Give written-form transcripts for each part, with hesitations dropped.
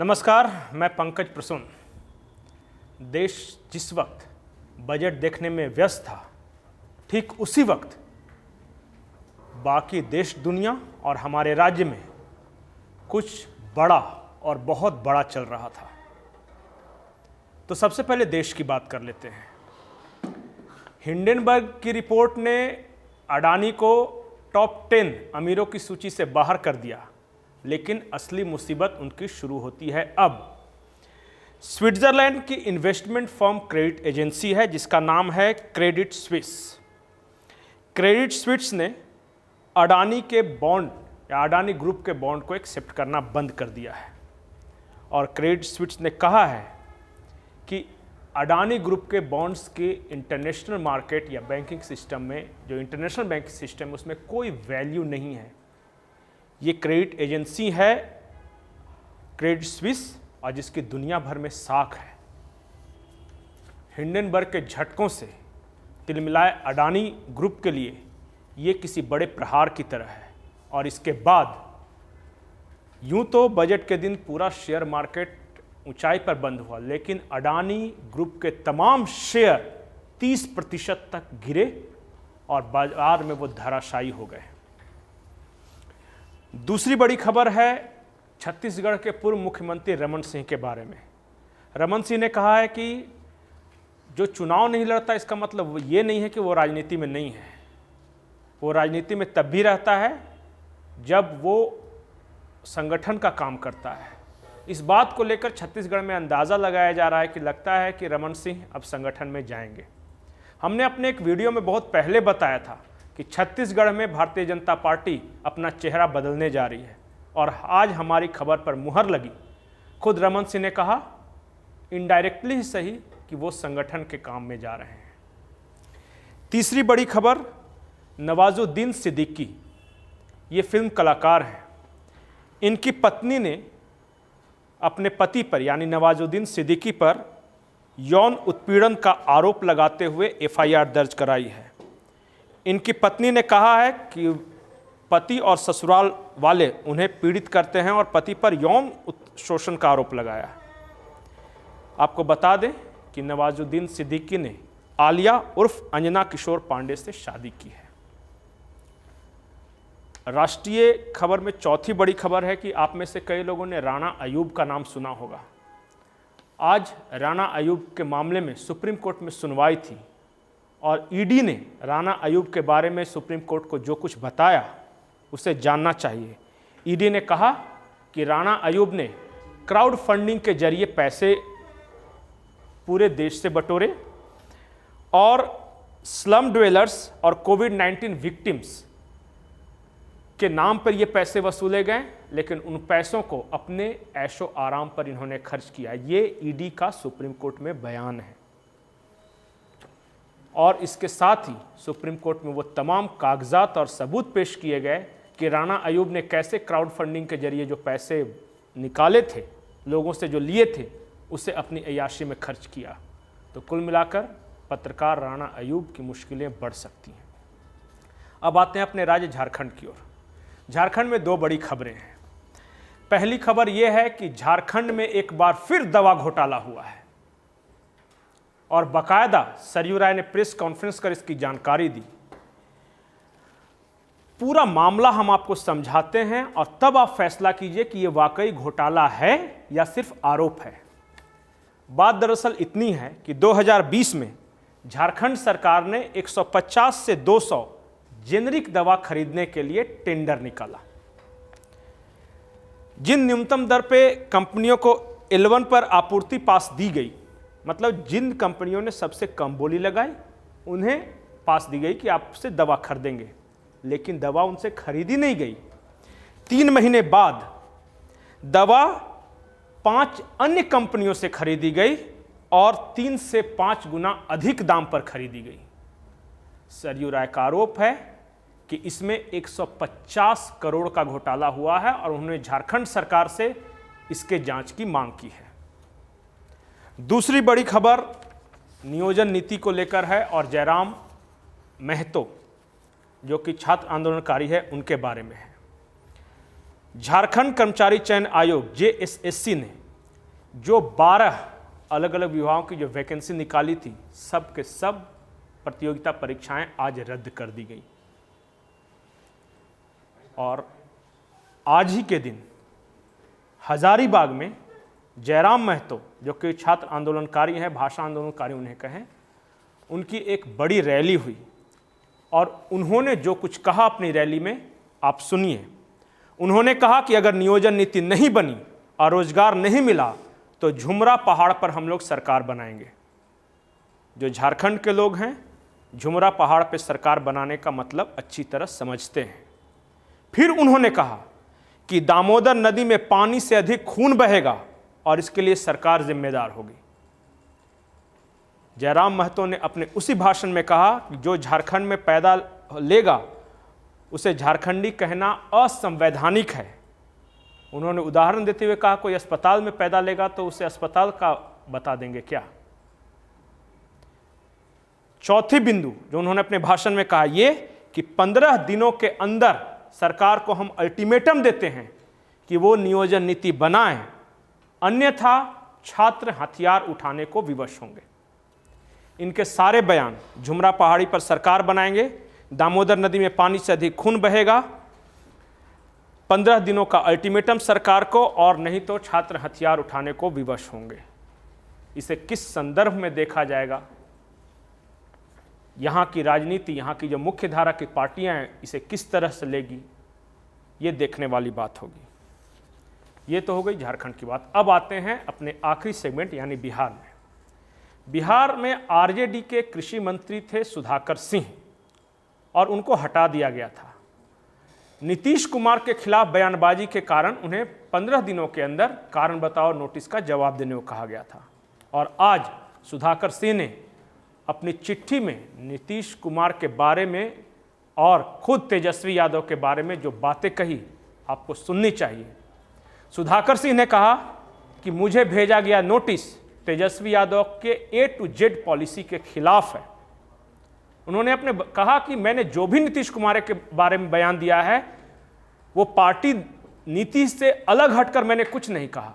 नमस्कार, मैं पंकज प्रसून। देश जिस वक्त बजट देखने में व्यस्त था, ठीक उसी वक्त बाकी देश, दुनिया और हमारे राज्य में कुछ बड़ा और बहुत बड़ा चल रहा था। तो सबसे पहले देश की बात कर लेते हैं। हिंडनबर्ग की रिपोर्ट ने अडानी को टॉप 10 अमीरों की सूची से बाहर कर दिया, लेकिन असली मुसीबत उनकी शुरू होती है अब। स्विट्जरलैंड की इन्वेस्टमेंट फर्म क्रेडिट एजेंसी है जिसका नाम है क्रेडिट स्विस। क्रेडिट स्विस ने अडानी के बॉन्ड या अडानी ग्रुप के बॉन्ड को एक्सेप्ट करना बंद कर दिया है और क्रेडिट स्विस ने कहा है कि अडानी ग्रुप के बॉन्ड्स के इंटरनेशनल मार्केट या बैंकिंग सिस्टम में, जो इंटरनेशनल बैंकिंग सिस्टम है, उसमें कोई वैल्यू नहीं है। ये क्रेडिट एजेंसी है क्रेडिट स्विस और जिसकी दुनिया भर में साख है। हिंडनबर्ग के झटकों से तिलमिलाए अडानी ग्रुप के लिए ये किसी बड़े प्रहार की तरह है। और इसके बाद यूं तो बजट के दिन पूरा शेयर मार्केट ऊंचाई पर बंद हुआ, लेकिन अडानी ग्रुप के तमाम शेयर 30% तक गिरे और बाजार में वो धराशायी हो गए। दूसरी बड़ी खबर है छत्तीसगढ़ के पूर्व मुख्यमंत्री रमन सिंह के बारे में। रमन सिंह ने कहा है कि जो चुनाव नहीं लड़ता इसका मतलब ये नहीं है कि वो राजनीति में नहीं है। वो राजनीति में तब भी रहता है जब वो संगठन का काम करता है। इस बात को लेकर छत्तीसगढ़ में अंदाज़ा लगाया जा रहा है कि लगता है कि रमन सिंह अब संगठन में जाएंगे। हमने अपने एक वीडियो में बहुत पहले बताया था कि छत्तीसगढ़ में भारतीय जनता पार्टी अपना चेहरा बदलने जा रही है और आज हमारी खबर पर मुहर लगी। खुद रमन सिंह ने कहा, इनडायरेक्टली ही सही, कि वो संगठन के काम में जा रहे हैं। तीसरी बड़ी खबर, नवाजुद्दीन सिद्दीकी, ये फिल्म कलाकार हैं। इनकी पत्नी ने अपने पति पर यानी नवाजुद्दीन सिद्दीकी पर यौन उत्पीड़न का आरोप लगाते हुए एफआईआर दर्ज कराई है। इनकी पत्नी ने कहा है कि पति और ससुराल वाले उन्हें पीड़ित करते हैं और पति पर यौन शोषण का आरोप लगाया है। आपको बता दें कि नवाजुद्दीन सिद्दीकी ने आलिया उर्फ अंजना किशोर पांडे से शादी की है। राष्ट्रीय खबर में चौथी बड़ी खबर है कि आप में से कई लोगों ने राणा अयूब का नाम सुना होगा। आज राणा अयूब के मामले में सुप्रीम कोर्ट में सुनवाई थी और ईडी ने राणा अयूब के बारे में सुप्रीम कोर्ट को जो कुछ बताया उसे जानना चाहिए। ईडी ने कहा कि राणा अयूब ने क्राउड फंडिंग के जरिए पैसे पूरे देश से बटोरे और स्लम ड्वेलर्स और कोविड-19 विक्टिम्स के नाम पर ये पैसे वसूले गए, लेकिन उन पैसों को अपने ऐशो आराम पर इन्होंने खर्च किया। ये ईडी का सुप्रीम कोर्ट में बयान है। और इसके साथ ही सुप्रीम कोर्ट में वो तमाम कागजात और सबूत पेश किए गए कि राणा अयूब ने कैसे क्राउड फंडिंग के जरिए जो पैसे निकाले थे, लोगों से जो लिए थे, उसे अपनी अय्याशी में खर्च किया। तो कुल मिलाकर पत्रकार राणा अयूब की मुश्किलें बढ़ सकती हैं। अब आते हैं अपने राज्य झारखंड की ओर। झारखंड में दो बड़ी खबरें हैं। पहली खबर यह है कि झारखंड में एक बार फिर दवा घोटाला हुआ है और बाकायदा सरयू राय ने प्रेस कॉन्फ्रेंस कर इसकी जानकारी दी। पूरा मामला हम आपको समझाते हैं और तब आप फैसला कीजिए कि यह वाकई घोटाला है या सिर्फ आरोप है। बात दरअसल इतनी है कि 2020 में झारखंड सरकार ने 150 से 200 जेनरिक दवा खरीदने के लिए टेंडर निकाला। जिन न्यूनतम दर पे कंपनियों को L1 पर आपूर्ति पास दी गई, मतलब जिन कंपनियों ने सबसे कम बोली लगाई उन्हें पास दी गई कि आपसे दवा खरीदेंगे, लेकिन दवा उनसे खरीदी नहीं गई। 3 महीने बाद दवा 5 अन्य कंपनियों से खरीदी गई और 3 से 5 गुना अधिक दाम पर खरीदी गई। सरयू राय का आरोप है कि इसमें 150 करोड़ का घोटाला हुआ है और उन्होंने झारखंड सरकार से इसके जांच की मांग की है। दूसरी बड़ी खबर नियोजन नीति को लेकर है और जयराम महतो, जो कि छात्र आंदोलनकारी है, उनके बारे में है। झारखंड कर्मचारी चयन आयोग JSSC ने जो 12 अलग अलग विभागों की जो वैकेंसी निकाली थी, सब के सब प्रतियोगिता परीक्षाएं आज रद्द कर दी गई। और आज ही के दिन हजारीबाग में जयराम महतो, जो कि छात्र आंदोलनकारी हैं, भाषा आंदोलनकारी उन्हें कहें, उनकी एक बड़ी रैली हुई और उन्होंने जो कुछ कहा अपनी रैली में आप सुनिए। उन्होंने कहा कि अगर नियोजन नीति नहीं बनी और रोजगार नहीं मिला तो झुमरा पहाड़ पर हम लोग सरकार बनाएंगे। जो झारखंड के लोग हैं, झुमरा पहाड़ पर सरकार बनाने का मतलब अच्छी तरह समझते हैं। फिर उन्होंने कहा कि दामोदर नदी में पानी से अधिक खून बहेगा और इसके लिए सरकार जिम्मेदार होगी। जयराम महतो ने अपने उसी भाषण में कहा कि जो झारखंड में पैदा लेगा उसे झारखंडी कहना असंवैधानिक है। उन्होंने उदाहरण देते हुए कहा कोई अस्पताल में पैदा लेगा तो उसे अस्पताल का बता देंगे क्या। चौथी बिंदु जो उन्होंने अपने भाषण में कहा ये कि 15 दिनों के अंदर सरकार को हम अल्टीमेटम देते हैं कि वो नियोजन नीति बनाएं, अन्यथा छात्र हथियार उठाने को विवश होंगे। इनके सारे बयान, झुमरा पहाड़ी पर सरकार बनाएंगे, दामोदर नदी में पानी से अधिक खून बहेगा, 15 दिनों का अल्टीमेटम सरकार को, और नहीं तो छात्र हथियार उठाने को विवश होंगे। इसे किस संदर्भ में देखा जाएगा, यहाँ की राजनीति, यहाँ की जो मुख्य धारा की पार्टियां हैं, इसे किस तरह से लेगी, ये देखने वाली बात होगी। ये तो हो गई झारखंड की बात। अब आते हैं अपने आखिरी सेगमेंट यानी बिहार में। बिहार में आरजेडी के कृषि मंत्री थे सुधाकर सिंह और उनको हटा दिया गया था। नीतीश कुमार के खिलाफ बयानबाजी के कारण उन्हें 15 दिनों के अंदर कारण बताओ नोटिस का जवाब देने को कहा गया था। और आज सुधाकर सिंह ने अपनी चिट्ठी में नीतीश कुमार के बारे में और खुद तेजस्वी यादव के बारे में जो बातें कही आपको सुननी चाहिए। सुधाकर सिंह ने कहा कि मुझे भेजा गया नोटिस तेजस्वी यादव के A to Z पॉलिसी के खिलाफ है। उन्होंने अपने कहा कि मैंने जो भी नीतीश कुमार के बारे में बयान दिया है वो पार्टी नीति से अलग हटकर मैंने कुछ नहीं कहा।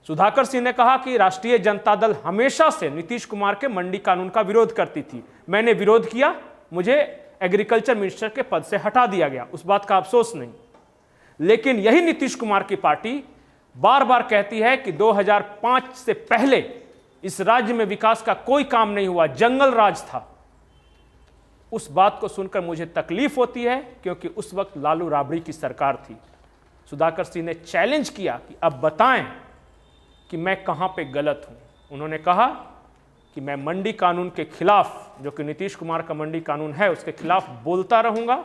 सुधाकर सिंह ने कहा कि राष्ट्रीय जनता दल हमेशा से नीतीश कुमार के मंडी कानून का विरोध करती थी, मैंने विरोध किया, मुझे एग्रीकल्चर मिनिस्टर के पद से हटा दिया गया, उस बात का अफसोस नहीं। लेकिन यही नीतीश कुमार की पार्टी बार बार कहती है कि 2005 से पहले इस राज्य में विकास का कोई काम नहीं हुआ, जंगल राज था। उस बात को सुनकर मुझे तकलीफ होती है क्योंकि उस वक्त लालू राबड़ी की सरकार थी। सुधाकर सिंह ने चैलेंज किया कि अब बताएं कि मैं कहां पे गलत हूं। उन्होंने कहा कि मैं मंडी कानून के खिलाफ, जो कि नीतीश कुमार का मंडी कानून है, उसके खिलाफ बोलता रहूंगा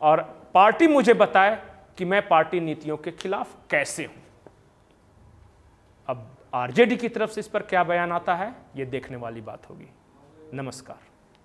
और पार्टी मुझे बताए कि मैं पार्टी नीतियों के खिलाफ कैसे हूं। अब आरजेडी की तरफ से इस पर क्या बयान आता है, ये देखने वाली बात होगी। नमस्कार।